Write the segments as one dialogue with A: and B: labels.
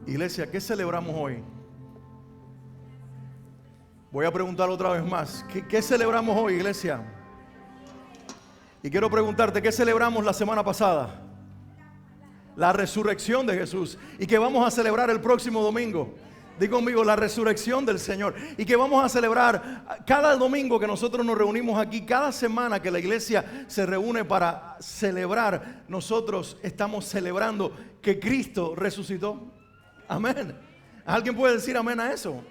A: Iglesia, ¿qué celebramos hoy? Voy a preguntar otra vez más. ¿Qué celebramos hoy, iglesia? Y quiero preguntarte, ¿qué celebramos la semana pasada? La resurrección de Jesús. ¿Y qué vamos a celebrar el próximo domingo? Di conmigo, la resurrección del Señor. Y que vamos a celebrar cada domingo que nosotros nos reunimos aquí, cada semana que la iglesia se reúne para celebrar, nosotros estamos celebrando que Cristo resucitó. Amén. ¿Alguien puede decir amén a eso?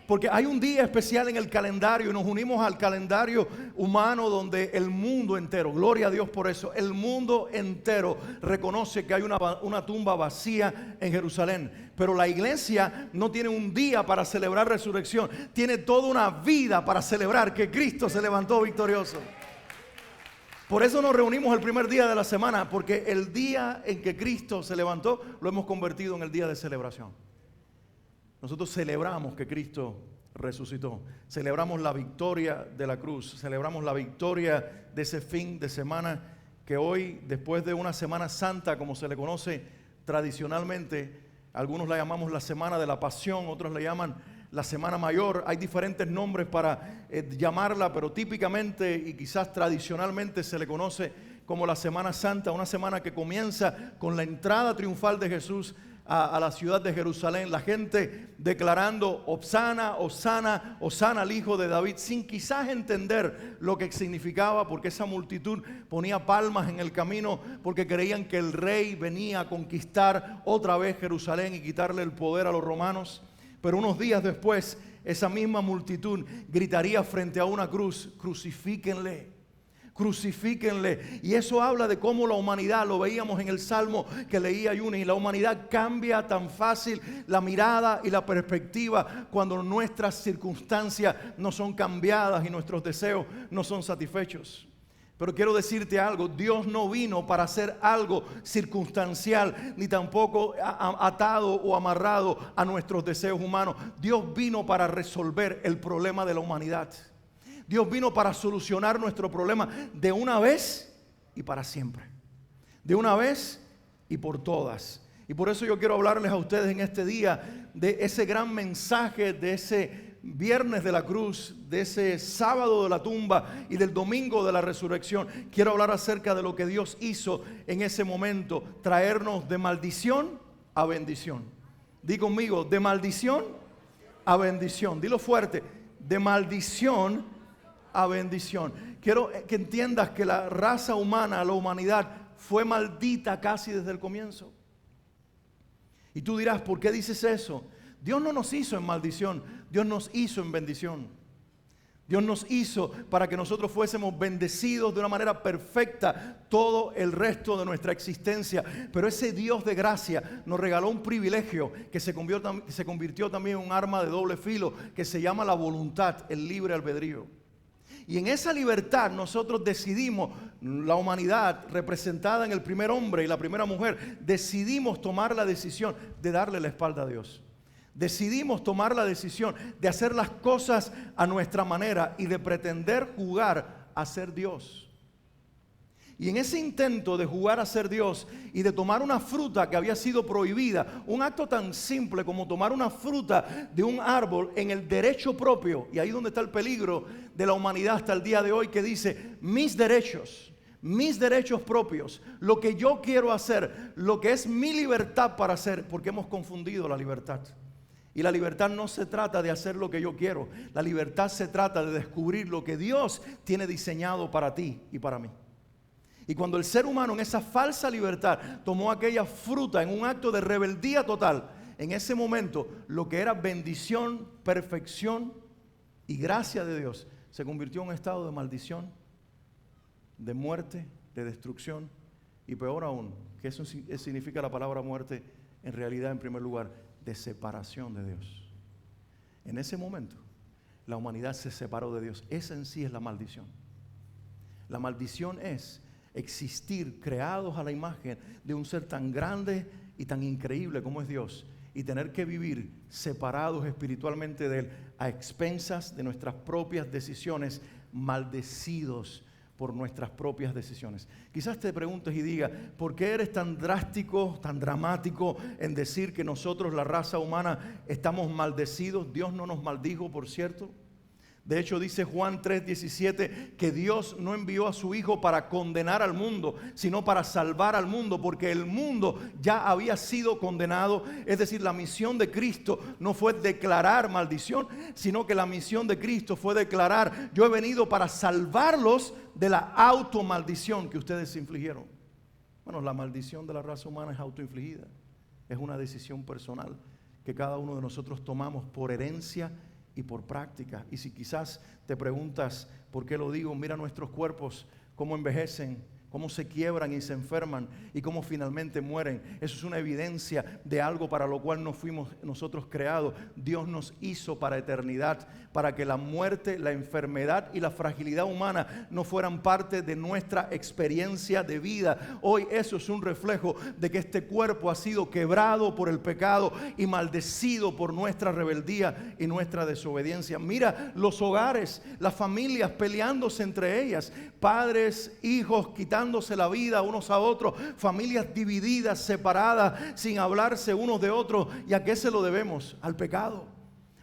A: Porque hay un día especial en el calendario y nos unimos al calendario humano donde el mundo entero, gloria a Dios por eso, el mundo entero reconoce que hay una tumba vacía en Jerusalén. Pero la iglesia no tiene un día para celebrar resurrección, tiene toda una vida para celebrar que Cristo se levantó victorioso. Por eso nos reunimos el primer día de la semana, porque el día en que Cristo se levantó lo hemos convertido en el día de celebración. Nosotros celebramos que Cristo resucitó. Celebramos la victoria de la cruz. Celebramos la victoria de ese fin de semana que hoy, después de una Semana Santa, como se le conoce tradicionalmente, algunos la llamamos la Semana de la Pasión, otros la llaman la Semana Mayor. Hay diferentes nombres para llamarla, pero típicamente y quizás tradicionalmente se le conoce como la Semana Santa, una semana que comienza con la entrada triunfal de Jesús a la ciudad de Jerusalén, la gente declarando Hosana, Hosana, Hosana al Hijo de David, sin quizás entender lo que significaba, porque esa multitud ponía palmas en el camino, porque creían que el rey venía a conquistar otra vez Jerusalén y quitarle el poder a los romanos. Pero unos días después, esa misma multitud gritaría frente a una cruz: crucifíquenle. Crucifíquenle. Y eso habla de cómo la humanidad, lo veíamos en el Salmo que leía Yuni, la humanidad cambia tan fácil la mirada y la perspectiva cuando nuestras circunstancias no son cambiadas y nuestros deseos no son satisfechos. Pero quiero decirte algo, Dios no vino para hacer algo circunstancial, ni tampoco atado o amarrado a nuestros deseos humanos. Dios vino para resolver el problema de la humanidad. Dios vino para solucionar nuestro problema de una vez y para siempre. De una vez y por todas. Y por eso yo quiero hablarles a ustedes en este día de ese gran mensaje, de ese viernes de la cruz, de ese sábado de la tumba y del domingo de la resurrección. Quiero hablar acerca de lo que Dios hizo en ese momento, traernos de maldición a bendición. Di conmigo, de maldición a bendición. Dilo fuerte, de maldición a bendición. Quiero que entiendas que la raza humana, la humanidad, fue maldita casi desde el comienzo. Y tú dirás, ¿por qué dices eso? Dios no nos hizo en maldición, Dios nos hizo en bendición. Dios nos hizo para que nosotros fuésemos bendecidos de una manera perfecta todo el resto de nuestra existencia. Pero ese Dios de gracia nos regaló un privilegio que se convirtió también en un arma de doble filo, que se llama la voluntad, el libre albedrío. Y en esa libertad nosotros decidimos, la humanidad representada en el primer hombre y la primera mujer, decidimos tomar la decisión de darle la espalda a Dios. Decidimos tomar la decisión de hacer las cosas a nuestra manera y de pretender jugar a ser Dios. Y en ese intento de jugar a ser Dios y de tomar una fruta que había sido prohibida, un acto tan simple como tomar una fruta de un árbol en el derecho propio, y ahí donde está el peligro de la humanidad hasta el día de hoy, que dice mis derechos propios, lo que yo quiero hacer, lo que es mi libertad para hacer, porque hemos confundido la libertad. Y la libertad no se trata de hacer lo que yo quiero, la libertad se trata de descubrir lo que Dios tiene diseñado para ti y para mí. Y cuando el ser humano en esa falsa libertad tomó aquella fruta en un acto de rebeldía total, en ese momento lo que era bendición, perfección y gracia de Dios se convirtió en un estado de maldición, de muerte, de destrucción y peor aún, que eso significa la palabra muerte en realidad en primer lugar, de separación de Dios. En ese momento la humanidad se separó de Dios. Esa en sí es la maldición. La maldición es existir creados a la imagen de un ser tan grande y tan increíble como es Dios y tener que vivir separados espiritualmente de Él a expensas de nuestras propias decisiones, maldecidos por nuestras propias decisiones. Quizás te preguntes y digas, ¿por qué eres tan drástico, tan dramático en decir que nosotros, la raza humana, estamos maldecidos? Dios no nos maldijo, por cierto. De hecho, dice Juan 3:17 que Dios no envió a su Hijo para condenar al mundo, sino para salvar al mundo, porque el mundo ya había sido condenado. Es decir, la misión de Cristo no fue declarar maldición, sino que la misión de Cristo fue declarar: yo he venido para salvarlos de la automaldición que ustedes se infligieron. Bueno, la maldición de la raza humana es autoinfligida. Es una decisión personal que cada uno de nosotros tomamos por herencia y por práctica. Y si quizás te preguntas por qué lo digo, mira nuestros cuerpos, cómo envejecen, cómo se quiebran y se enferman y cómo finalmente mueren. Eso es una evidencia de algo para lo cual no fuimos nosotros creados. Dios nos hizo para eternidad, para que la muerte, la enfermedad y la fragilidad humana no fueran parte de nuestra experiencia de vida. Hoy eso es un reflejo de que este cuerpo ha sido quebrado por el pecado y maldecido por nuestra rebeldía y nuestra desobediencia. Mira los hogares, las familias peleándose entre ellas, padres, hijos quitándose la vida unos a otros, familias divididas, separadas, sin hablarse unos de otros. ¿Y a qué se lo debemos? Al pecado,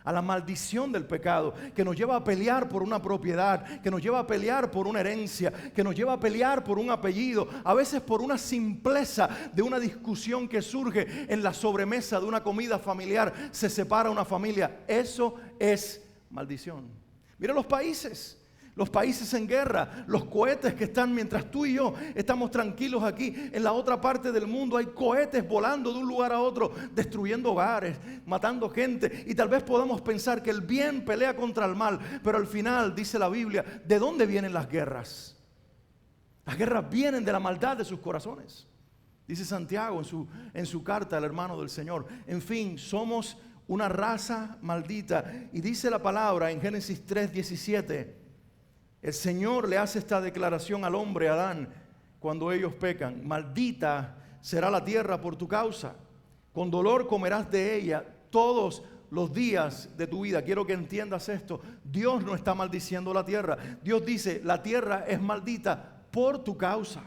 A: a la maldición del pecado, que nos lleva a pelear por una propiedad, que nos lleva a pelear por una herencia, que nos lleva a pelear por un apellido, a veces por una simpleza de una discusión que surge en la sobremesa de una comida familiar. Se separa una familia. Eso es maldición. Mira los países en guerra, los cohetes que están mientras tú y yo estamos tranquilos aquí. En la otra parte del mundo hay cohetes volando de un lugar a otro, destruyendo hogares, matando gente. Y tal vez podamos pensar que el bien pelea contra el mal, pero al final dice la Biblia, ¿de dónde vienen las guerras? Las guerras vienen de la maldad de sus corazones. Dice Santiago en su carta al hermano del Señor. En fin, somos una raza maldita. Y dice la palabra en Génesis 3:17, el Señor le hace esta declaración al hombre, Adán, cuando ellos pecan: maldita será la tierra por tu causa, con dolor comerás de ella todos los días de tu vida. Quiero que entiendas esto: Dios no está maldiciendo la tierra. Dios dice, la tierra es maldita por tu causa.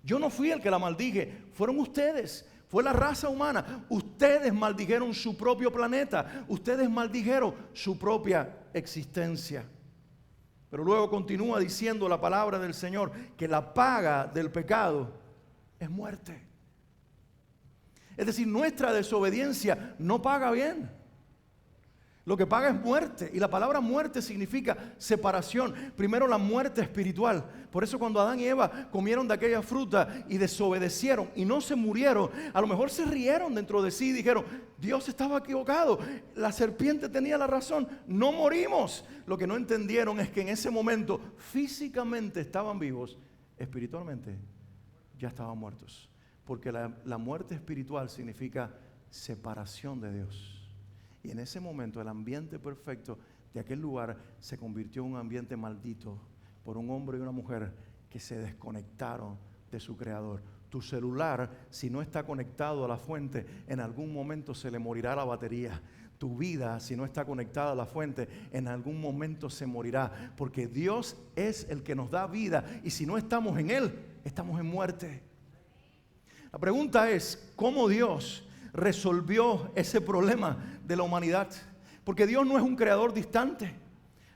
A: Yo no fui el que la maldije, fueron ustedes. Fue la raza humana. Ustedes maldijeron su propio planeta. Ustedes maldijeron su propia existencia. Pero luego continúa diciendo la palabra del Señor que la paga del pecado es muerte. Es decir, nuestra desobediencia no paga bien. Lo que paga es muerte. Y la palabra muerte significa separación. Primero la muerte espiritual. Por eso cuando Adán y Eva comieron de aquella fruta y desobedecieron y no se murieron, a lo mejor se rieron dentro de sí y dijeron: Dios estaba equivocado, la serpiente tenía la razón, no morimos. Lo que no entendieron es que en ese momento físicamente estaban vivos, espiritualmente ya estaban muertos. Porque la muerte espiritual significa separación de Dios. Y en ese momento el ambiente perfecto de aquel lugar se convirtió en un ambiente maldito por un hombre y una mujer que se desconectaron de su creador. Tu celular, si no está conectado a la fuente, en algún momento se le morirá la batería. Tu vida, si no está conectada a la fuente, en algún momento se morirá. Porque Dios es el que nos da vida, y si no estamos en Él, estamos en muerte. La pregunta es, ¿cómo Dios resolvió ese problema de la humanidad? Porque Dios no es un creador distante.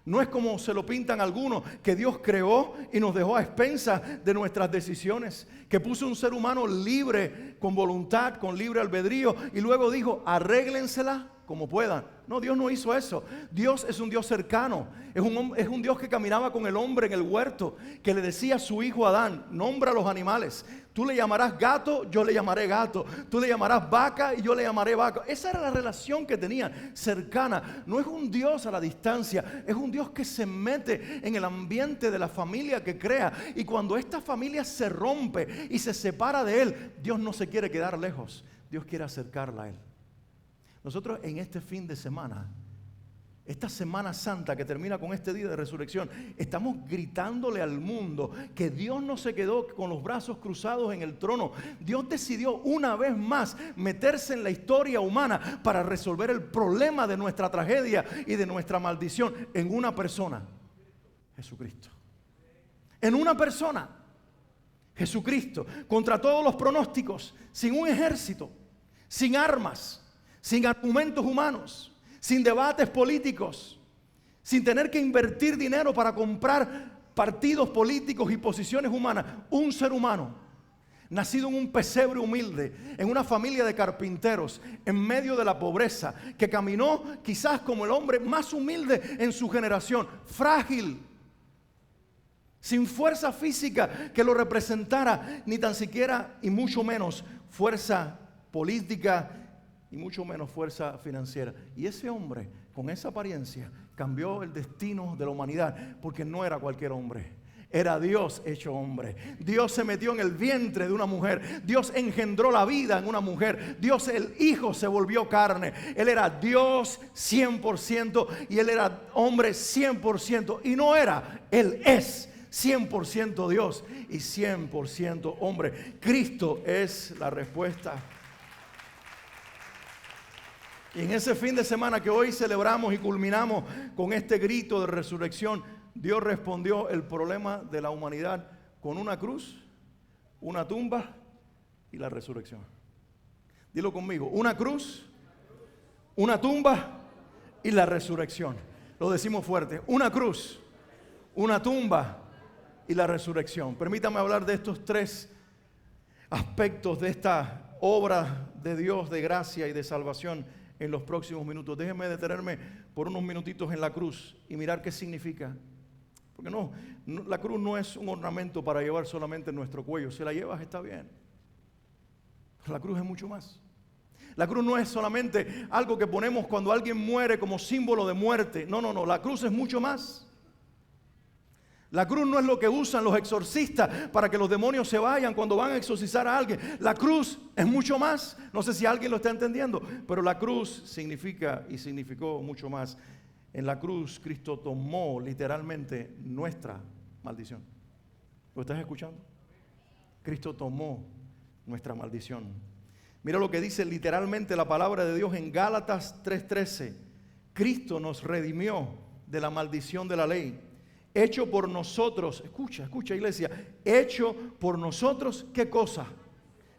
A: No es como se lo pintan algunos, que Dios creó y nos dejó a expensas de nuestras decisiones, que puso un ser humano libre, con voluntad, con libre albedrío, y luego dijo: arréglensela como puedan. No, Dios no hizo eso. Dios es un Dios cercano. Es un Dios que caminaba con el hombre en el huerto, que le decía a su hijo Adán: nombra a los animales. Tú le llamarás gato, yo le llamaré gato. Tú le llamarás vaca y yo le llamaré vaca. Esa era la relación que tenían, cercana. No es un Dios a la distancia, es un Dios que se mete en el ambiente de la familia que crea. Y cuando esta familia se rompe y se separa de Él, Dios no se quiere quedar lejos. Dios quiere acercarla a Él. Nosotros en este fin de semana, esta Semana Santa que termina con este día de resurrección, estamos gritándole al mundo que Dios no se quedó con los brazos cruzados en el trono. Dios decidió una vez más meterse en la historia humana para resolver el problema de nuestra tragedia y de nuestra maldición en una persona: Jesucristo. en una persona, Jesucristo, contra todos los pronósticos, sin un ejército, sin armas, sin argumentos humanos, sin debates políticos, sin tener que invertir dinero para comprar partidos políticos y posiciones humanas. Un ser humano, nacido en un pesebre humilde, en una familia de carpinteros, en medio de la pobreza, que caminó quizás como el hombre más humilde en su generación, frágil, sin fuerza física que lo representara, ni tan siquiera y mucho menos fuerza política y mucho menos fuerza financiera. Y ese hombre, con esa apariencia, cambió el destino de la humanidad, porque no era cualquier hombre. Era Dios hecho hombre. Dios se metió en el vientre de una mujer. Dios engendró la vida en una mujer. Dios, el Hijo, se volvió carne. Él era Dios 100% y Él era hombre 100%. Y no era, Él es 100% Dios y 100% hombre. Cristo es la respuesta. Y en ese fin de semana que hoy celebramos y culminamos con este grito de resurrección, Dios respondió el problema de la humanidad con una cruz, una tumba y la resurrección. Dilo conmigo: una cruz, una tumba y la resurrección. Lo decimos fuerte: una cruz, una tumba y la resurrección. Permítame hablar de estos tres aspectos de esta obra de Dios de gracia y de salvación en los próximos minutos. Déjenme detenerme por unos minutitos en la cruz y mirar qué significa. Porque la cruz no es un ornamento para llevar solamente en nuestro cuello. Si la llevas está bien. La cruz es mucho más. La cruz no es solamente algo que ponemos cuando alguien muere como símbolo de muerte. No. La cruz es mucho más. La cruz no es lo que usan los exorcistas para que los demonios se vayan cuando van a exorcizar a alguien. La cruz es mucho más. No sé si alguien lo está entendiendo, pero la cruz significa y significó mucho más. En la cruz Cristo tomó literalmente nuestra maldición. ¿Lo estás escuchando? Cristo tomó nuestra maldición. Mira lo que dice literalmente la palabra de Dios en Gálatas 3:13. Cristo nos redimió de la maldición de la ley, hecho por nosotros, escucha iglesia, hecho por nosotros, ¿qué cosa?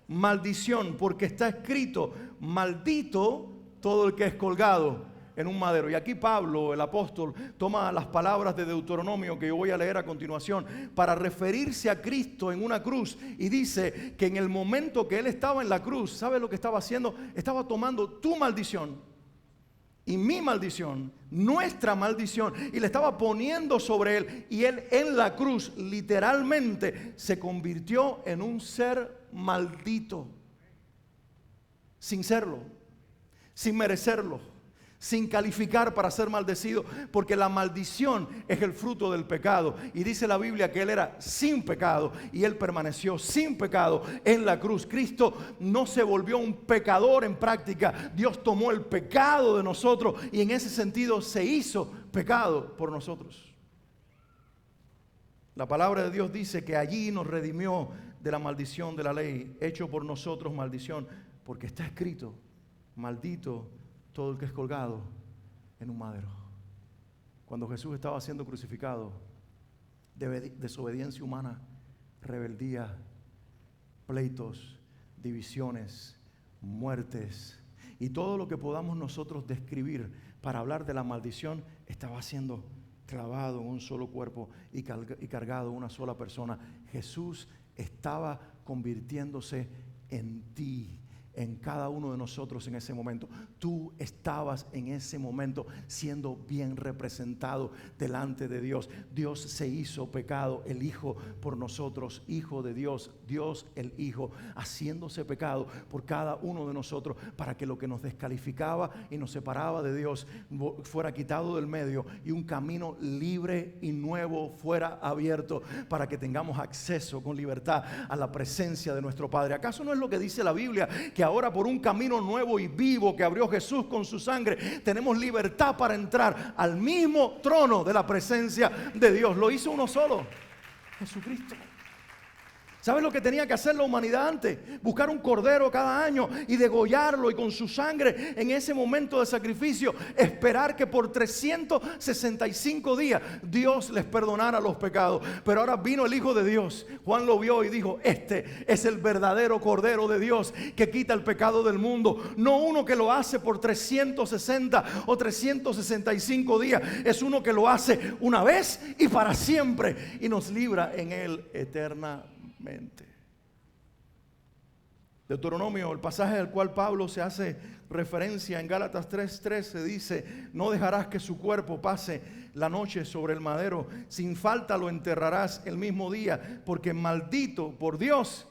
A: Maldición, porque está escrito: maldito todo el que es colgado en un madero. Y aquí Pablo, el apóstol, toma las palabras de Deuteronomio que yo voy a leer a continuación para referirse a Cristo en una cruz, y dice que en el momento que Él estaba en la cruz, ¿sabe lo que estaba haciendo? Estaba tomando tu maldición y mi maldición, nuestra maldición, y le estaba poniendo sobre Él. Y Él en la cruz literalmente se convirtió en un ser maldito, sin serlo, sin merecerlo, sin calificar para ser maldecido, porque la maldición es el fruto del pecado. Y dice la Biblia que Él era sin pecado y Él permaneció sin pecado en la cruz. Cristo no se volvió un pecador en práctica. Dios tomó el pecado de nosotros y en ese sentido se hizo pecado por nosotros. La palabra de Dios dice que allí nos redimió de la maldición de la ley, hecho por nosotros maldición, porque está escrito: maldito todo el que es colgado en un madero. Cuando Jesús estaba siendo crucificado, desobediencia humana, rebeldía, pleitos, divisiones, muertes y todo lo que podamos nosotros describir para hablar de la maldición estaba siendo clavado en un solo cuerpo y cargado en una sola persona. Jesús estaba convirtiéndose en ti, en cada uno de nosotros en ese momento. Tú estabas en ese momento siendo bien representado delante de Dios. Dios se hizo pecado, el Hijo por nosotros, Hijo de Dios, Dios el Hijo, haciéndose pecado por cada uno de nosotros, para que lo que nos descalificaba y nos separaba de Dios fuera quitado del medio y un camino libre y nuevo fuera abierto, para que tengamos acceso con libertad a la presencia de nuestro Padre. ¿Acaso no es lo que dice la Biblia? Que ahora, por un camino nuevo y vivo que abrió Jesús con su sangre, tenemos libertad para entrar al mismo trono de la presencia de Dios. Lo hizo uno solo, Jesucristo. ¿Sabes lo que tenía que hacer la humanidad antes? Buscar un cordero cada año y degollarlo, y con su sangre en ese momento de sacrificio esperar que por 365 días Dios les perdonara los pecados. Pero ahora vino el Hijo de Dios. Juan lo vio y dijo: este es el verdadero Cordero de Dios que quita el pecado del mundo. No uno que lo hace por 360 o 365 días. Es uno que lo hace una vez y para siempre, y nos libra en él eternamente. Deuteronomio, el pasaje al cual Pablo se hace referencia en Gálatas 3:13, dice: no dejarás que su cuerpo pase la noche sobre el madero, sin falta lo enterrarás el mismo día, porque maldito por Dios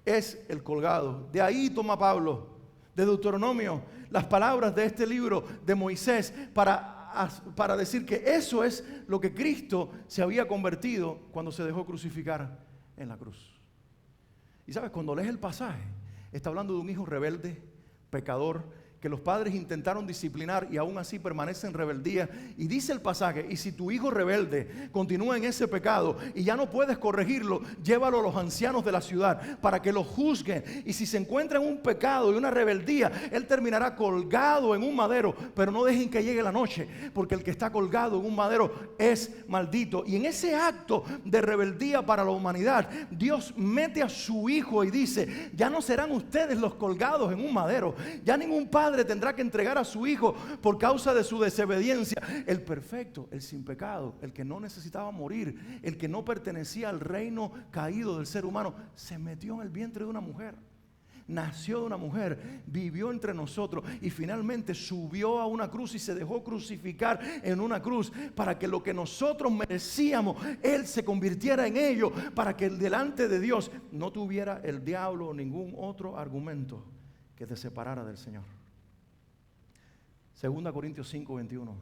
A: es el colgado. De ahí toma Pablo, de Deuteronomio, las palabras de este libro de Moisés para decir que eso es lo que Cristo se había convertido cuando se dejó crucificar en la cruz. Y sabes, cuando lees el pasaje, está hablando de un hijo rebelde, pecador, que los padres intentaron disciplinar y aún así permanece en rebeldía. Y dice el pasaje: y si tu hijo rebelde continúa en ese pecado y ya no puedes corregirlo, llévalo a los ancianos de la ciudad para que lo juzguen. Y si se encuentra en un pecado y una rebeldía, él terminará colgado en un madero. Pero no dejen que llegue la noche, porque el que está colgado en un madero es maldito. Y en ese acto de rebeldía para la humanidad, Dios mete a su hijo y dice: ya no serán ustedes los colgados en un madero. Ya ningún padre tendrá que entregar a su hijo por causa de su desobediencia. El perfecto, el sin pecado, el que no necesitaba morir, el que no pertenecía al reino caído del ser humano, se metió en el vientre de una mujer. Nació de una mujer, vivió entre nosotros y finalmente subió a una cruz y se dejó crucificar en una cruz para que lo que nosotros merecíamos, Él se convirtiera en ello, para que delante de Dios no tuviera el diablo o ningún otro argumento que te separara del Señor. 2 Corintios 5:21,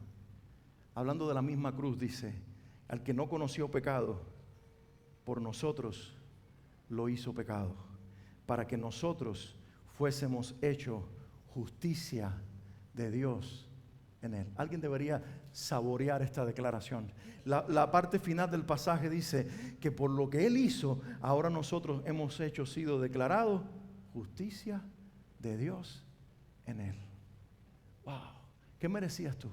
A: hablando de la misma cruz, dice: al que no conoció pecado, por nosotros lo hizo pecado, para que nosotros fuésemos hechos justicia de Dios en él. Alguien debería saborear esta declaración. La parte final del pasaje dice que por lo que él hizo, ahora nosotros hemos sido declarados justicia de Dios en él. Wow. ¿Qué merecías tú?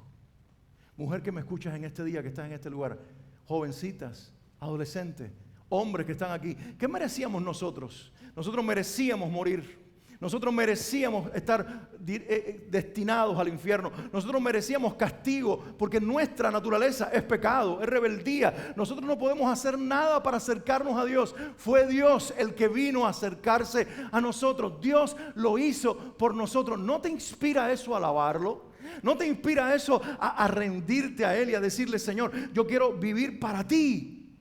A: Mujer que me escuchas en este día, que estás en este lugar, jovencitas, adolescentes, hombres que están aquí, ¿qué merecíamos nosotros? Nosotros merecíamos morir. Nosotros merecíamos estar destinados al infierno. Nosotros merecíamos castigo, porque nuestra naturaleza es pecado, es rebeldía. Nosotros no podemos hacer nada para acercarnos a Dios. Fue Dios el que vino a acercarse a nosotros. Dios lo hizo por nosotros. ¿No te inspira eso a alabarlo? ¿No te inspira eso a rendirte a Él y a decirle: Señor, yo quiero vivir para ti,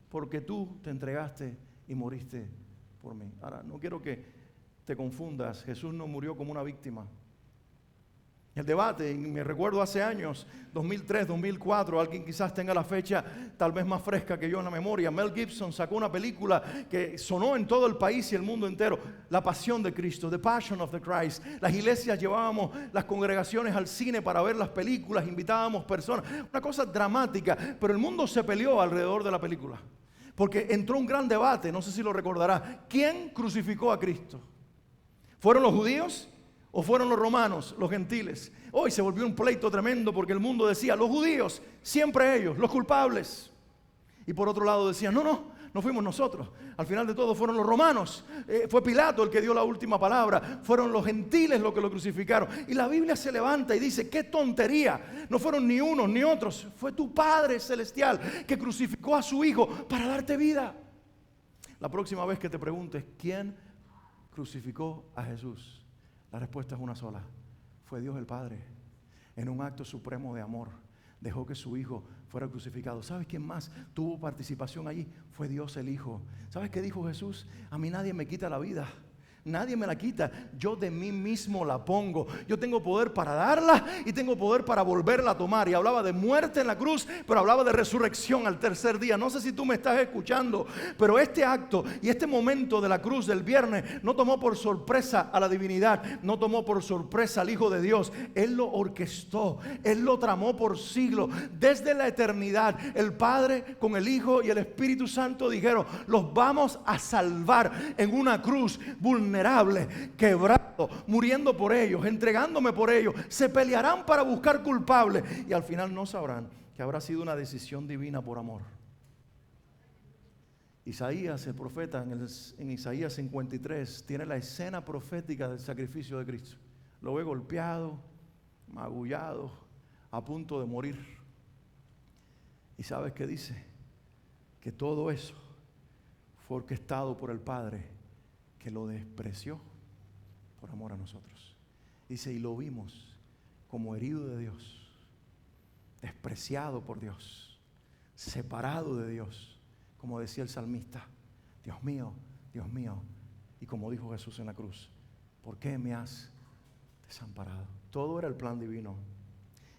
A: porque tú te entregaste y moriste por mí? Ahora, no quiero que te confundas. Jesús no murió como una víctima. El debate, y me recuerdo hace años, 2003, 2004, alguien quizás tenga la fecha tal vez más fresca que yo en la memoria. Mel Gibson sacó una película que sonó en todo el país y el mundo entero: La Pasión de Cristo, The Passion of the Christ. Las iglesias llevábamos las congregaciones al cine para ver las películas, invitábamos personas, una cosa dramática, pero el mundo se peleó alrededor de la película, porque entró un gran debate, no sé si lo recordarás. ¿Quién crucificó a Cristo? ¿Fueron los judíos o fueron los romanos, los gentiles? Hoy se volvió un pleito tremendo, porque el mundo decía: los judíos, siempre ellos, los culpables. Y por otro lado decían: no fuimos nosotros. Al final de todo fueron los romanos. Fue Pilato el que dio la última palabra. Fueron los gentiles los que lo crucificaron. Y la Biblia se levanta y dice: ¡qué tontería! No fueron ni unos ni otros. Fue tu Padre Celestial que crucificó a su Hijo para darte vida. La próxima vez que te preguntes: ¿quién crucificó a Jesús?, la respuesta es una sola: fue Dios el Padre. En un acto supremo de amor dejó que su Hijo fuera crucificado. ¿Sabes quién más tuvo participación allí? Fue Dios el Hijo. ¿Sabes qué dijo Jesús? A mí nadie me quita la vida. Nadie me la quita, yo de mí mismo la pongo. Yo tengo poder para darla y tengo poder para volverla a tomar. Y hablaba de muerte en la cruz, pero hablaba de resurrección al tercer día. No sé si tú me estás escuchando, pero este acto y este momento de la cruz del viernes no tomó por sorpresa a la divinidad, no tomó por sorpresa al Hijo de Dios. Él lo orquestó, Él lo tramó por siglos. Desde la eternidad, el Padre con el Hijo y el Espíritu Santo dijeron: los vamos a salvar en una cruz vulnerable, quebrado, muriendo por ellos, entregándome por ellos. Se pelearán para buscar culpables y al final no sabrán que habrá sido una decisión divina por amor. Isaías, el profeta, en Isaías 53, tiene la escena profética del sacrificio de Cristo. Lo ve golpeado, magullado, a punto de morir. ¿Y sabes qué dice? Que todo eso fue orquestado por el Padre, que lo despreció por amor a nosotros. Dice: y lo vimos como herido de Dios, despreciado por Dios, separado de Dios, como decía el salmista: Dios mío, y como dijo Jesús en la cruz, ¿por qué me has desamparado? Todo era el plan divino,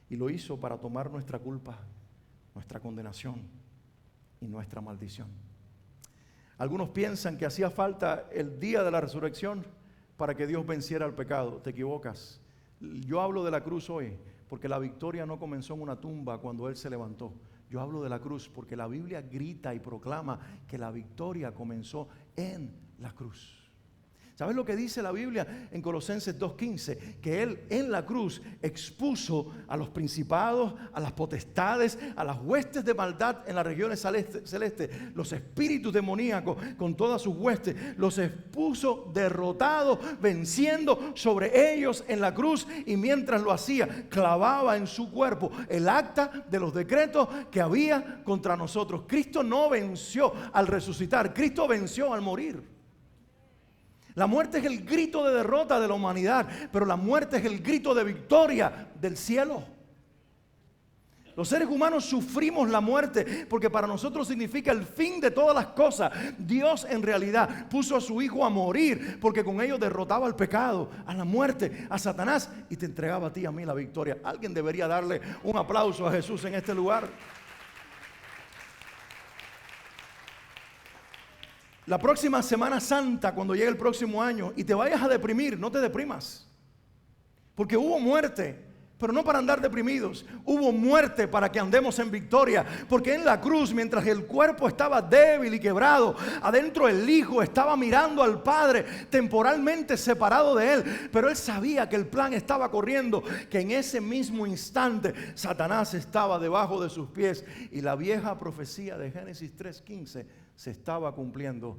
A: y lo hizo para tomar nuestra culpa, nuestra condenación y nuestra maldición. Algunos piensan que hacía falta el día de la resurrección para que Dios venciera al pecado. Te equivocas. Yo hablo de la cruz hoy porque la victoria no comenzó en una tumba cuando Él se levantó. Yo hablo de la cruz porque la Biblia grita y proclama que la victoria comenzó en la cruz. ¿Sabes lo que dice la Biblia en Colosenses 2:15? Que Él en la cruz expuso a los principados, a las potestades, a las huestes de maldad en las regiones celestes, los espíritus demoníacos con todas sus huestes, los expuso derrotados, venciendo sobre ellos en la cruz. Y mientras lo hacía, clavaba en su cuerpo el acta de los decretos que había contra nosotros. Cristo no venció al resucitar, Cristo venció al morir. La muerte es el grito de derrota de la humanidad, pero la muerte es el grito de victoria del cielo. Los seres humanos sufrimos la muerte porque para nosotros significa el fin de todas las cosas. Dios en realidad puso a su Hijo a morir porque con ello derrotaba al pecado, a la muerte, a Satanás, y te entregaba a ti y a mí la victoria. Alguien debería darle un aplauso a Jesús en este lugar. La próxima Semana Santa, cuando llegue el próximo año y te vayas a deprimir, no te deprimas. Porque hubo muerte, pero no para andar deprimidos. Hubo muerte para que andemos en victoria. Porque en la cruz, mientras el cuerpo estaba débil y quebrado, adentro el Hijo estaba mirando al Padre, temporalmente separado de Él. Pero Él sabía que el plan estaba corriendo, que en ese mismo instante Satanás estaba debajo de sus pies. Y la vieja profecía de Génesis 3:15 se estaba cumpliendo.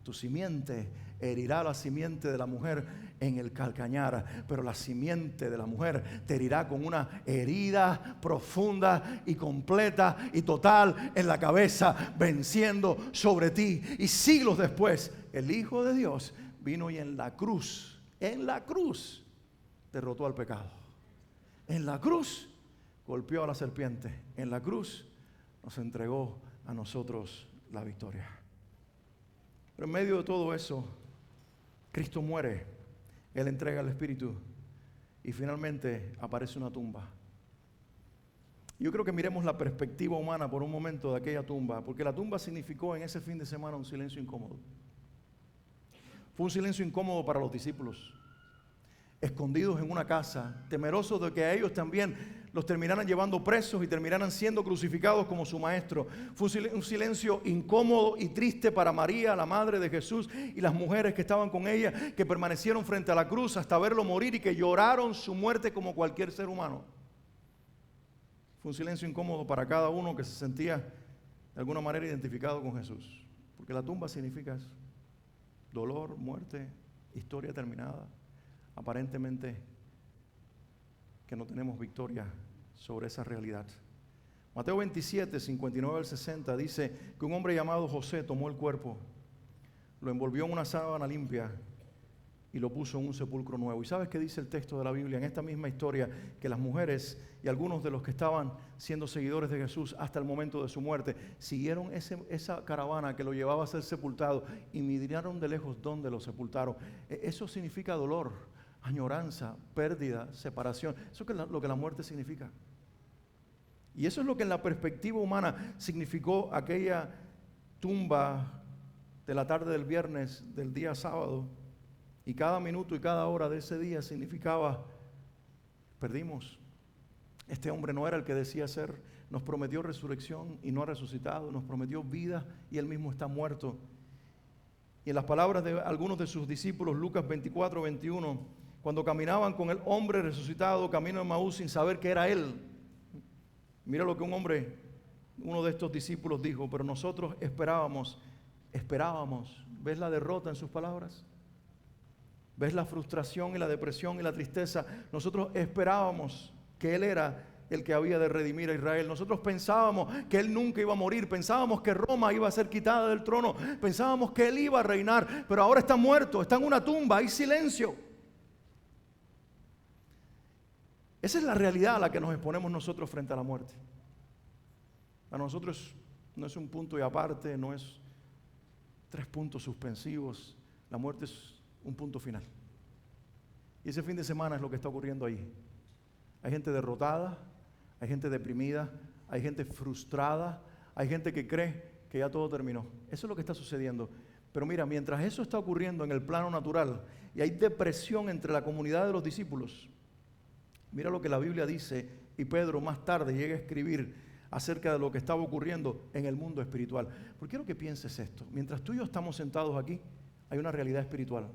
A: Tu simiente herirá la simiente de la mujer en el calcañar, pero la simiente de la mujer te herirá con una herida profunda y completa y total en la cabeza, venciendo sobre ti. Y siglos después, el Hijo de Dios vino y en la cruz, derrotó al pecado. En la cruz golpeó a la serpiente. En la cruz nos entregó a nosotros la victoria. Pero en medio de todo eso, Cristo muere, Él entrega el Espíritu y finalmente aparece una tumba. Yo creo que miremos la perspectiva humana por un momento de aquella tumba, porque la tumba significó en ese fin de semana un silencio incómodo. Fue un silencio incómodo para los discípulos, escondidos en una casa, temerosos de que a ellos también los terminaran llevando presos y terminaran siendo crucificados como su maestro. Fue un silencio incómodo y triste para María, la madre de Jesús, y las mujeres que estaban con ella, que permanecieron frente a la cruz hasta verlo morir y que lloraron su muerte como cualquier ser humano. Fue un silencio incómodo para cada uno que se sentía de alguna manera identificado con Jesús, porque la tumba significa eso: dolor, muerte, historia terminada. Aparentemente que no tenemos victoria sobre esa realidad. Mateo 27, 59 al 60 dice que un hombre llamado José tomó el cuerpo, lo envolvió en una sábana limpia y lo puso en un sepulcro nuevo. ¿Y sabes qué dice el texto de la Biblia en esta misma historia? Que las mujeres y algunos de los que estaban siendo seguidores de Jesús hasta el momento de su muerte siguieron esa caravana que lo llevaba a ser sepultado y miraron de lejos dónde lo sepultaron. Eso significa dolor, añoranza, pérdida, separación. Eso es lo que la muerte significa. Y eso es lo que en la perspectiva humana significó aquella tumba de la tarde del viernes del día sábado. Y cada minuto y cada hora de ese día significaba, perdimos. Este hombre no era el que decía ser, nos prometió resurrección y no ha resucitado, nos prometió vida y él mismo está muerto. Y en las palabras de algunos de sus discípulos, Lucas 24, 21, cuando caminaban con el hombre resucitado, camino de Emaús sin saber que era él. Mira lo que uno de estos discípulos dijo, pero nosotros esperábamos. ¿Ves la derrota en sus palabras? ¿Ves la frustración y la depresión y la tristeza? Nosotros esperábamos que Él era el que había de redimir a Israel. Nosotros pensábamos que Él nunca iba a morir. Pensábamos que Roma iba a ser quitada del trono. Pensábamos que Él iba a reinar. Pero ahora está muerto, está en una tumba, hay silencio. Esa es la realidad a la que nos exponemos nosotros frente a la muerte. Para nosotros no es un punto y aparte, no es 3 puntos suspensivos. La muerte es un punto final. Y ese fin de semana es lo que está ocurriendo ahí. Hay gente derrotada, hay gente deprimida, hay gente frustrada, hay gente que cree que ya todo terminó. Eso es lo que está sucediendo. Pero mira, mientras eso está ocurriendo en el plano natural y hay depresión entre la comunidad de los discípulos, mira lo que la Biblia dice, y Pedro más tarde llega a escribir acerca de lo que estaba ocurriendo en el mundo espiritual. Porque quiero que pienses esto. Mientras tú y yo estamos sentados aquí, hay una realidad espiritual.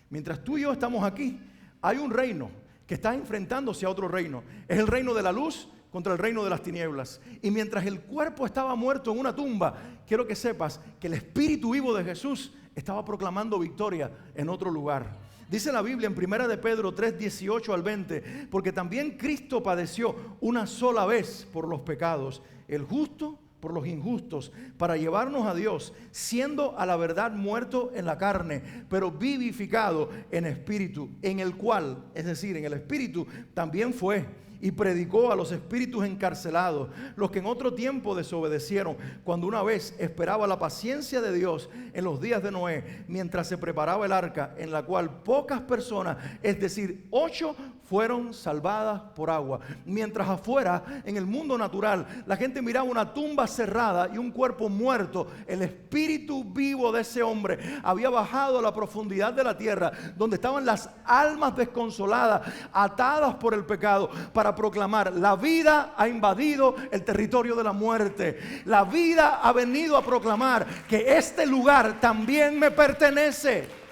A: Mientras tú y yo estamos aquí, hay un reino que está enfrentándose a otro reino. Es el reino de la luz contra el reino de las tinieblas. Y mientras el cuerpo estaba muerto en una tumba, quiero que sepas que el Espíritu vivo de Jesús estaba proclamando victoria en otro lugar. Dice la Biblia en 1 de Pedro 3, 18 al 20, porque también Cristo padeció una sola vez por los pecados, el justo por los injustos, para llevarnos a Dios, siendo a la verdad muerto en la carne, pero vivificado en espíritu, en el cual, es decir, en el espíritu, también fue y predicó a los espíritus encarcelados, los que en otro tiempo desobedecieron, cuando una vez esperaba la paciencia de Dios en los días de Noé, mientras se preparaba el arca, en la cual pocas personas, es decir, 8, fueron salvadas por agua. Mientras afuera, en el mundo natural, la gente miraba una tumba cerrada y un cuerpo muerto, el espíritu vivo de ese hombre había bajado a la profundidad de la tierra, donde estaban las almas desconsoladas, atadas por el pecado, para proclamar: la vida ha invadido el territorio de la muerte. La vida ha venido a proclamar que este lugar también me pertenece,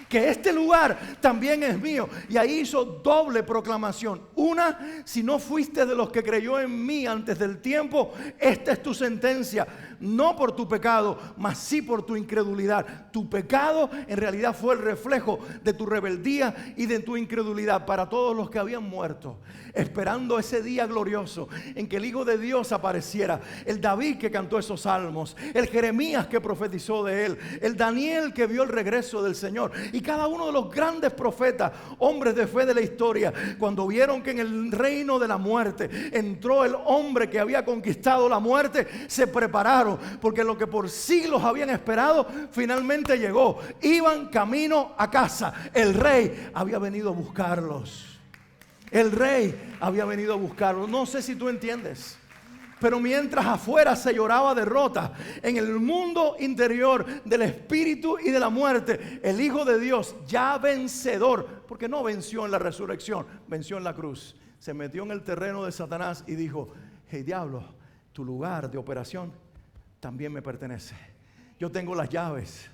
A: que este lugar también es mío. Y ahí hizo doble proclamación. Una: si no fuiste de los que creyó en mí antes del tiempo, esta es tu sentencia. No por tu pecado, mas sí por tu incredulidad. Tu pecado en realidad fue el reflejo de tu rebeldía y de tu incredulidad. Para todos los que habían muerto, esperando ese día glorioso en que el Hijo de Dios apareciera. El David que cantó esos salmos, el Jeremías que profetizó de él, el Daniel que vio el regreso del Señor, y cada uno de los grandes profetas, hombres de fe de la historia, cuando vieron que en el reino de la muerte entró el hombre que había conquistado la muerte, se prepararon, porque lo que por siglos habían esperado finalmente llegó. Iban camino a casa. El rey había venido a buscarlos. El rey había venido a buscarlos. No sé si tú entiendes. Pero mientras afuera se lloraba derrota, en el mundo interior del espíritu y de la muerte, el Hijo de Dios, ya vencedor, porque no venció en la resurrección, venció en la cruz, se metió en el terreno de Satanás y dijo: hey diablo, tu lugar de operación también me pertenece. Yo tengo las llaves.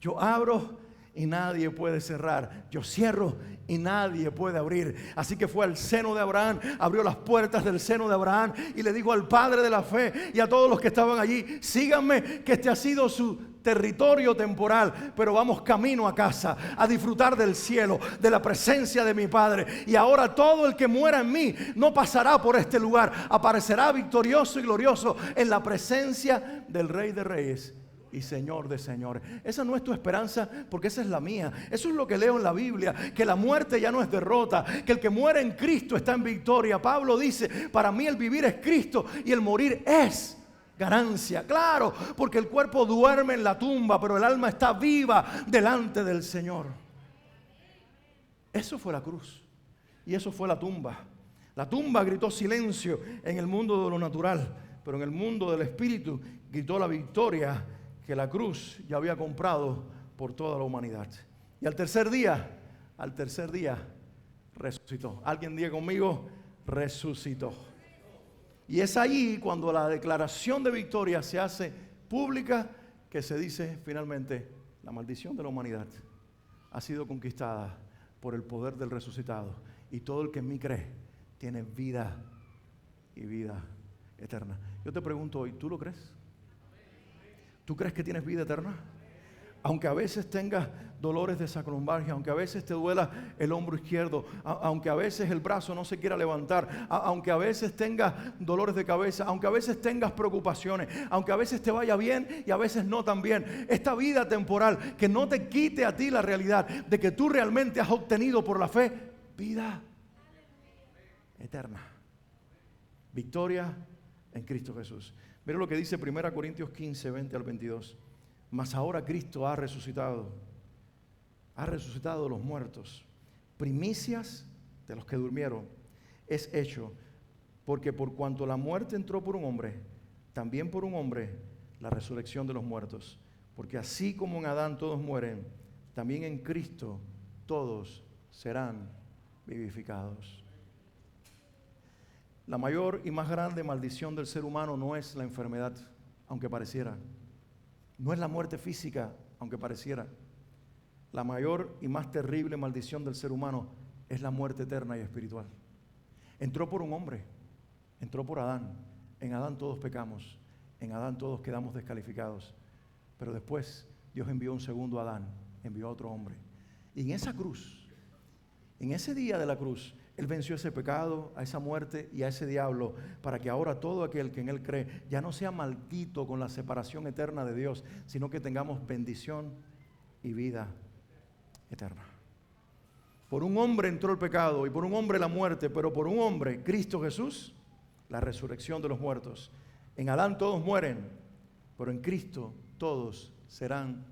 A: Yo abro y nadie puede cerrar. Yo cierro y nadie puede abrir. Así que fue al seno de Abraham, abrió las puertas del seno de Abraham y le dijo al Padre de la fe y a todos los que estaban allí: síganme, que este ha sido su territorio temporal, pero vamos camino a casa, a disfrutar del cielo, de la presencia de mi Padre. Y ahora todo el que muera en mí no pasará por este lugar, aparecerá victorioso y glorioso en la presencia del Rey de Reyes y Señor de señores. Esa no es tu esperanza, porque esa es la mía. Eso es lo que leo en la Biblia, que la muerte ya no es derrota, que el que muere en Cristo está en victoria. Pablo dice, para mí el vivir es Cristo y el morir es ganancia. Claro, porque el cuerpo duerme en la tumba, pero el alma está viva delante del Señor. Eso fue la cruz y eso fue la tumba. La tumba gritó silencio en el mundo de lo natural, pero en el mundo del espíritu gritó la victoria que la cruz ya había comprado por toda la humanidad. Y al tercer día resucitó. Alguien diga conmigo, resucitó. Y es ahí cuando la declaración de victoria se hace pública, que se dice finalmente, la maldición de la humanidad ha sido conquistada por el poder del resucitado. Y todo el que en mí cree tiene vida y vida eterna. Yo te pregunto hoy, ¿tú lo crees? ¿Tú crees que tienes vida eterna? Aunque a veces tengas dolores de sacrombalgia, aunque a veces te duela el hombro izquierdo, aunque a veces el brazo no se quiera levantar, aunque a veces tengas dolores de cabeza, aunque a veces tengas preocupaciones, aunque a veces te vaya bien y a veces no tan bien, esta vida temporal que no te quite a ti la realidad de que tú realmente has obtenido por la fe vida eterna, victoria en Cristo Jesús. Mira lo que dice 1 Corintios 15, 20 al 22. Mas ahora Cristo ha resucitado de los muertos, primicias de los que durmieron. Es hecho, porque por cuanto la muerte entró por un hombre, también por un hombre la resurrección de los muertos. Porque así como en Adán todos mueren, también en Cristo todos serán vivificados. La mayor y más grande maldición del ser humano no es la enfermedad, aunque pareciera. No es la muerte física, aunque pareciera. La mayor y más terrible maldición del ser humano es la muerte eterna y espiritual. Entró por un hombre, entró por Adán. En Adán todos pecamos, en Adán todos quedamos descalificados. Pero después Dios envió un segundo Adán, envió a otro hombre. Y en esa cruz, en ese día de la cruz, Él venció ese pecado, a esa muerte y a ese diablo, para que ahora todo aquel que en Él cree ya no sea maldito con la separación eterna de Dios, sino que tengamos bendición y vida eterna. Por un hombre entró el pecado y por un hombre la muerte, pero por un hombre, Cristo Jesús, la resurrección de los muertos. En Adán todos mueren, pero en Cristo todos serán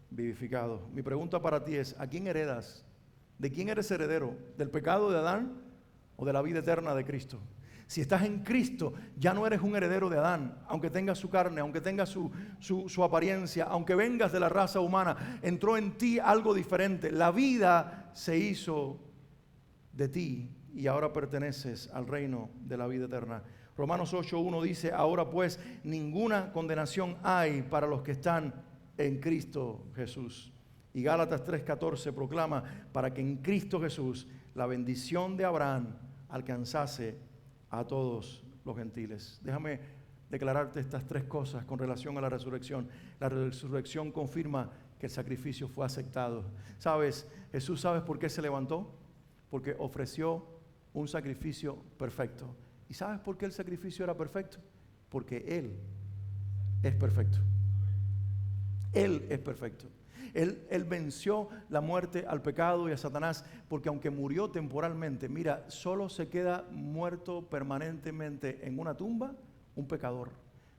A: vivificados. Mi pregunta para ti es, ¿a quién heredas? ¿De quién eres heredero? ¿Del pecado de Adán o de la vida eterna de Cristo? Si estás en Cristo, ya no eres un heredero de Adán, aunque tengas su carne, aunque tengas su apariencia, aunque vengas de la raza humana, entró en ti algo diferente. La vida se hizo de ti y ahora perteneces al reino de la vida eterna. Romanos 8:1 dice, ahora pues ninguna condenación hay para los que están en Cristo Jesús. Y Gálatas 3:14 proclama, para que en Cristo Jesús la bendición de Abraham alcanzase a todos los gentiles. Déjame declararte estas tres cosas con relación a la resurrección. La resurrección confirma que el sacrificio fue aceptado. ¿Sabes? Jesús, ¿sabes por qué se levantó? Porque ofreció un sacrificio perfecto. ¿Y sabes por qué el sacrificio era perfecto? Porque Él es perfecto. Él es perfecto. Él venció la muerte al pecado y a Satanás, porque aunque murió temporalmente, mira, solo se queda muerto permanentemente en una tumba un pecador.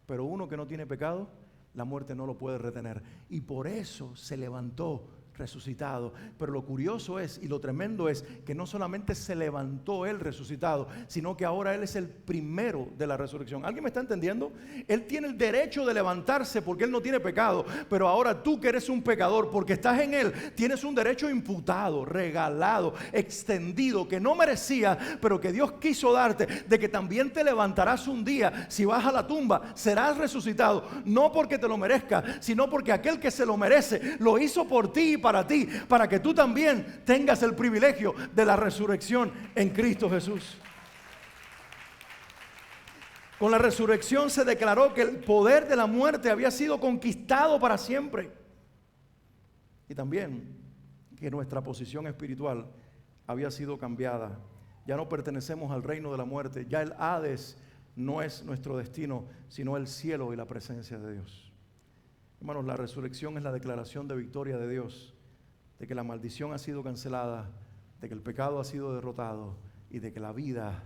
A: Pero uno que no tiene pecado, la muerte no lo puede retener. Y por eso se levantó resucitado. Pero lo curioso es, y lo tremendo es, que no solamente se levantó Él resucitado, sino que ahora Él es el primero de la resurrección. ¿Alguien me está entendiendo? Él tiene el derecho de levantarse porque Él no tiene pecado, pero ahora tú que eres un pecador, porque estás en Él, tienes un derecho imputado, regalado, extendido, que no merecías, pero que Dios quiso darte, de que también te levantarás un día. Si vas a la tumba, serás resucitado, no porque te lo merezcas, sino porque aquel que se lo merece, lo hizo por ti y para ti, para que tú también tengas el privilegio de la resurrección en Cristo Jesús. Con la resurrección se declaró que el poder de la muerte había sido conquistado para siempre. Y también que nuestra posición espiritual había sido cambiada. Ya no pertenecemos al reino de la muerte. Ya el Hades no es nuestro destino, sino el cielo y la presencia de Dios. Hermanos, la resurrección es la declaración de victoria de Dios, de que la maldición ha sido cancelada, de que el pecado ha sido derrotado y de que la vida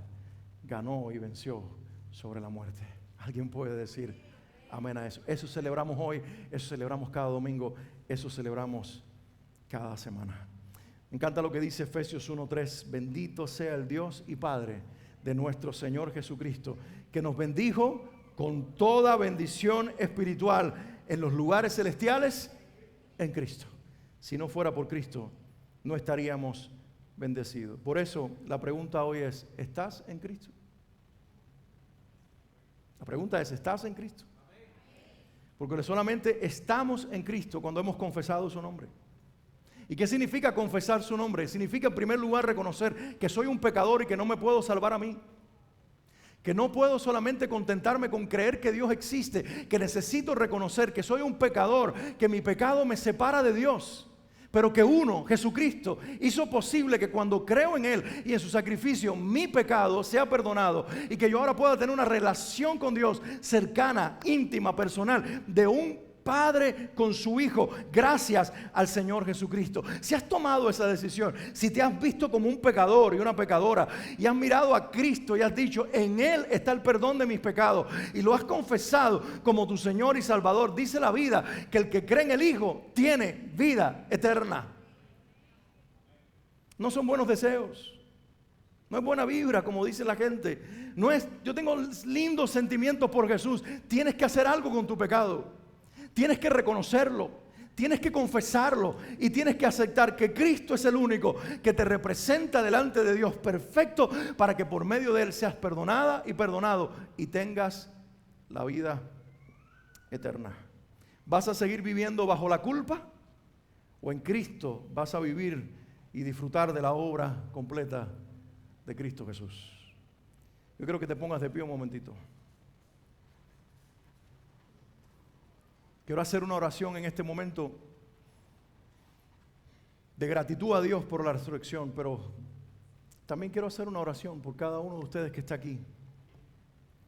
A: ganó y venció sobre la muerte. ¿Alguien puede decir amén a eso? Eso celebramos hoy, eso celebramos cada domingo, eso celebramos cada semana. Me encanta lo que dice Efesios 1:3. Bendito sea el Dios y Padre de nuestro Señor Jesucristo, que nos bendijo con toda bendición espiritual en los lugares celestiales en Cristo. Si no fuera por Cristo, no estaríamos bendecidos. Por eso la pregunta hoy es, ¿estás en Cristo? La pregunta es, ¿estás en Cristo? Porque solamente estamos en Cristo cuando hemos confesado su nombre. ¿Y qué significa confesar su nombre? Significa en primer lugar reconocer que soy un pecador y que no me puedo salvar a mí. Que no puedo solamente contentarme con creer que Dios existe, que necesito reconocer que soy un pecador, que mi pecado me separa de Dios. Pero que uno, Jesucristo, hizo posible que cuando creo en Él y en su sacrificio, mi pecado sea perdonado y que yo ahora pueda tener una relación con Dios cercana, íntima, personal, de un Padre con su Hijo, gracias al Señor Jesucristo. Si has tomado esa decisión, si te has visto como un pecador y una pecadora y has mirado a Cristo y has dicho, en Él está el perdón de mis pecados, y lo has confesado como tu Señor y Salvador, dice la vida que el que cree en el Hijo tiene vida eterna. No son buenos deseos, no es buena vibra como dice la gente, no es yo tengo lindos sentimientos por Jesús. Tienes que hacer algo con tu pecado. Tienes que reconocerlo, tienes que confesarlo y tienes que aceptar que Cristo es el único que te representa delante de Dios perfecto, para que por medio de Él seas perdonada y perdonado y tengas la vida eterna. ¿Vas a seguir viviendo bajo la culpa? ¿O en Cristo vas a vivir y disfrutar de la obra completa de Cristo Jesús? Yo quiero que te pongas de pie un momentito. Quiero hacer una oración en este momento de gratitud a Dios por la resurrección, pero también quiero hacer una oración por cada uno de ustedes que está aquí,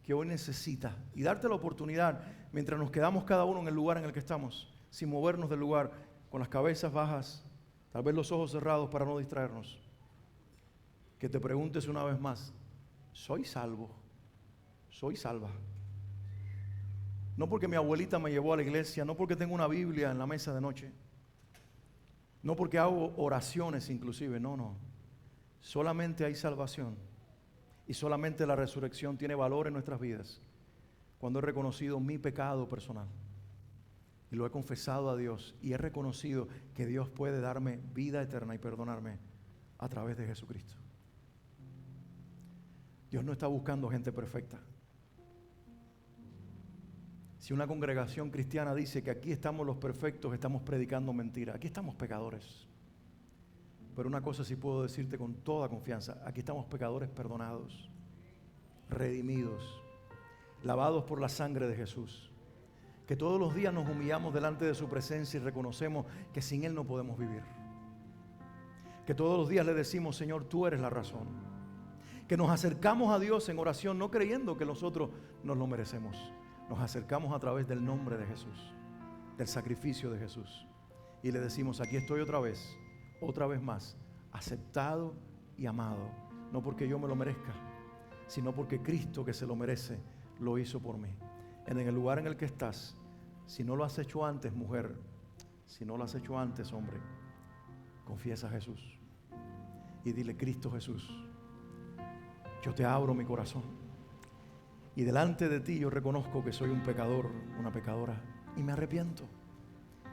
A: que hoy necesita, y darte la oportunidad, mientras nos quedamos cada uno en el lugar en el que estamos, sin movernos del lugar, con las cabezas bajas, tal vez los ojos cerrados para no distraernos, que te preguntes una vez más, ¿soy salvo? ¿Soy salva? No porque mi abuelita me llevó a la iglesia, no porque tengo una Biblia en la mesa de noche, no porque hago oraciones inclusive, no. Solamente hay salvación y solamente la resurrección tiene valor en nuestras vidas cuando he reconocido mi pecado personal y lo he confesado a Dios y he reconocido que Dios puede darme vida eterna y perdonarme a través de Jesucristo. Dios no está buscando gente perfecta. Si una congregación cristiana dice que aquí estamos los perfectos, estamos predicando mentira. Aquí estamos pecadores. Pero una cosa sí puedo decirte con toda confianza: aquí estamos pecadores perdonados, redimidos, lavados por la sangre de Jesús. Que todos los días nos humillamos delante de su presencia y reconocemos que sin Él no podemos vivir. Que todos los días le decimos: Señor, tú eres la razón. Que nos acercamos a Dios en oración no creyendo que nosotros nos lo merecemos. Nos acercamos a través del nombre de Jesús, del sacrificio de Jesús, y le decimos: aquí estoy otra vez más, aceptado y amado, no porque yo me lo merezca, sino porque Cristo, que se lo merece, lo hizo por mí. En el lugar en el que estás, si no lo has hecho antes, mujer, si no lo has hecho antes, hombre, confiesa a Jesús y dile: Cristo Jesús, yo te abro mi corazón. Y delante de ti yo reconozco que soy un pecador, una pecadora, y me arrepiento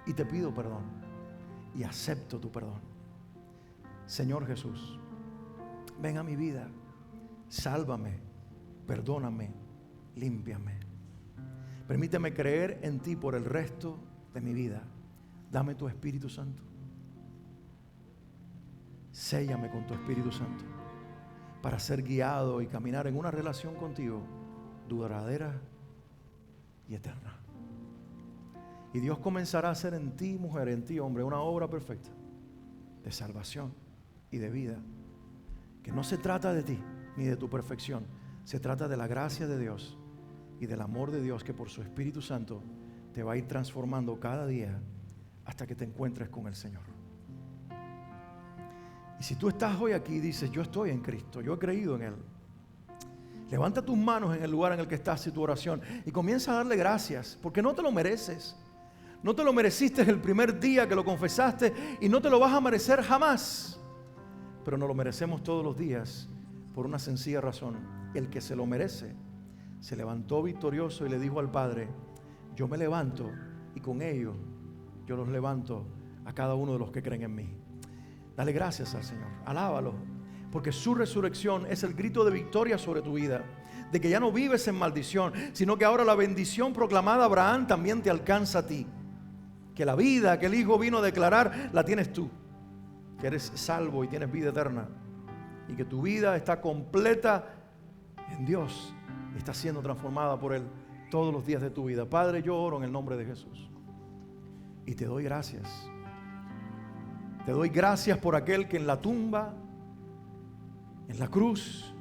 A: y te pido perdón y acepto tu perdón. Señor Jesús, ven a mi vida, sálvame, perdóname, límpiame. Permíteme creer en ti por el resto de mi vida. Dame tu Espíritu Santo. Séllame con tu Espíritu Santo para ser guiado y caminar en una relación contigo duradera y eterna. Y Dios comenzará a hacer en ti, mujer, en ti, hombre, una obra perfecta de salvación y de vida, que no se trata de ti ni de tu perfección, se trata de la gracia de Dios y del amor de Dios, que por su Espíritu Santo te va a ir transformando cada día hasta que te encuentres con el Señor. Y si tú estás hoy aquí y dices, yo estoy en Cristo, yo he creído en Él, levanta tus manos en el lugar en el que estás y tu oración y comienza a darle gracias, porque no te lo mereces. No te lo mereciste el primer día que lo confesaste y no te lo vas a merecer jamás. Pero nos lo merecemos todos los días por una sencilla razón. El que se lo merece se levantó victorioso y le dijo al Padre, yo me levanto y con ello yo los levanto a cada uno de los que creen en mí. Dale gracias al Señor, alábalo, porque su resurrección es el grito de victoria sobre tu vida, de que ya no vives en maldición, sino que ahora la bendición proclamada a Abraham también te alcanza a ti. Que la vida que el Hijo vino a declarar la tienes tú, que eres salvo y tienes vida eterna, y que tu vida está completa en Dios, está siendo transformada por Él todos los días de tu vida. Padre, yo oro en el nombre de Jesús y te doy gracias. Te doy gracias por aquel que en la tumba, en la cruz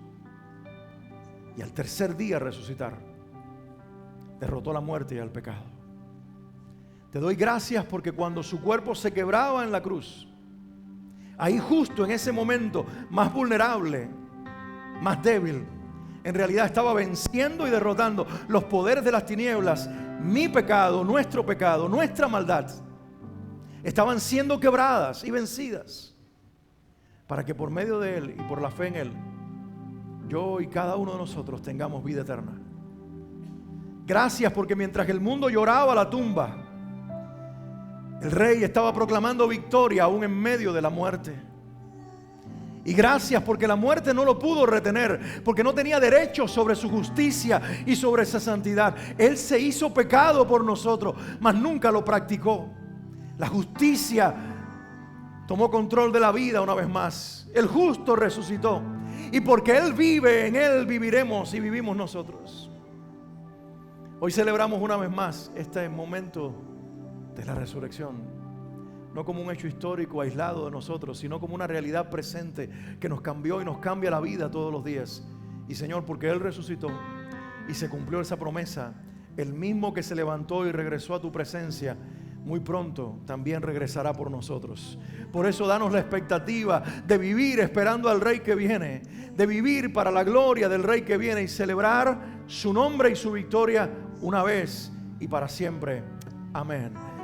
A: y al tercer día resucitar, derrotó la muerte y el pecado. Te doy gracias porque cuando su cuerpo se quebraba en la cruz, ahí justo en ese momento más vulnerable, más débil, en realidad estaba venciendo y derrotando los poderes de las tinieblas. Mi pecado, nuestra maldad, estaban siendo quebradas y vencidas, para que por medio de Él y por la fe en Él, yo y cada uno de nosotros tengamos vida eterna. Gracias porque mientras el mundo lloraba la tumba, el Rey estaba proclamando victoria aún en medio de la muerte. Y gracias porque la muerte no lo pudo retener, porque no tenía derecho sobre su justicia y sobre esa santidad. Él se hizo pecado por nosotros, mas nunca lo practicó. La justicia tomó control de la vida una vez más. El justo resucitó. Y porque Él vive, en Él viviremos y vivimos nosotros. Hoy celebramos una vez más este momento de la resurrección, no como un hecho histórico aislado de nosotros, sino como una realidad presente que nos cambió y nos cambia la vida todos los días. Y Señor, porque Él resucitó y se cumplió esa promesa, el mismo que se levantó y regresó a tu presencia, muy pronto también regresará por nosotros. Por eso danos la expectativa de vivir esperando al Rey que viene, de vivir para la gloria del Rey que viene y celebrar su nombre y su victoria una vez y para siempre. Amén.